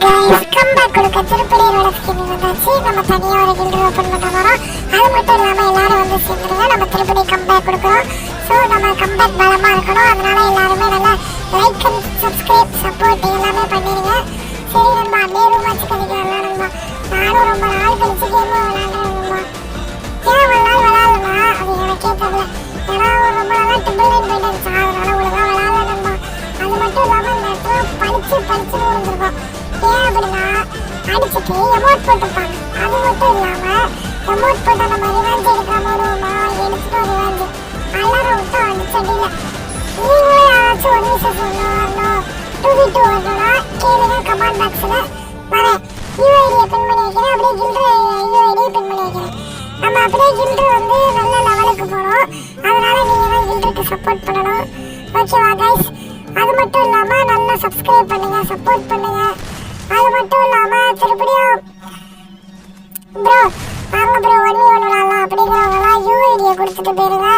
Guys comeback கொடுக்க திருப்பதியோட skin வந்தாச்சு. நம்ம தனியா ஒரு கில்ட் ஓபன் பண்ண போறோம். அது மட்டும் இல்லாம எல்லாரும் வந்து சேர்ந்துருங்க. நம்ம திருப்பதி கம்பேக் கொடுக்குறோம். சோ நம்ம கம்பேக் பலமா இருக்கணும். அதனால எல்லாரும் நல்லா லைக் அண்ட் சப்ஸ்கிரைப் சப்போர்ட் எல்லாமே பண்ணிடுங்க. சரி நம்ம நேரு மேட்ச் கழிக்கலாம் நம்ம. நானும் ரொம்ப நாள் கழிச்சு கேம் விளையாடுறேன். ஏன் ஒரு நாள் விளையாடலனா அது எனக்கே தெரியல. ஏன்னா ரொம்ப நாளா ட்ரிபிள் லைன் போயிட்டு இருந்துச்சு. அதனால ஒழுங்கா விளையாடலன்னா அது மட்டும் இல்லாம இந்த இடத்துல பளிச்சு விழுந்துருக்கோம். ஏன் அப்படின்னா அடிச்சுட்டு எமோட் போட்டுருப்பாங்க. அது மட்டும் இல்லாம எமோட் போட்டா நம்ம ரிவெஞ்ச் எடுக்காம விடுவோமா, எடுத்துட்டு ரிவெஞ்ச் எல்லாரும் விட்டு அடிச்சடியில நீங்களும் யாராச்சும் ஒரு விஷயம் சொல்லணும் 2v2 வரணும்னா கேளுங்க கமெண்ட் பாக்ஸ்ல. வரேன் யூஐடியை பின் பண்ணி வைக்கிறேன். அப்படியே கில்டு யூஐடியை பின் பண்ணி வைக்கிறேன். நம்ம அப்படியே கில்டு வந்து நல்ல லெவலுக்கு போகணும். அதனால நீங்க தான் கில்டுக்கு சப்போர்ட் பண்ணணும். ஓகேவா கைஸ்? அது மட்டும் இல்லாம நல்லா சப்ஸ்கிரைப் பண்ணுங்க, சப்போர்ட் பண்ணுங்க. அது மட்டும் இல்லாம திருப்படியும் ப்ரோ வாங்க ப்ரோ 1v1 விளையாடலாம் அப்படிங்கிறவங்களாம் யூஐடியை கொடுத்துட்டு போயிருங்க.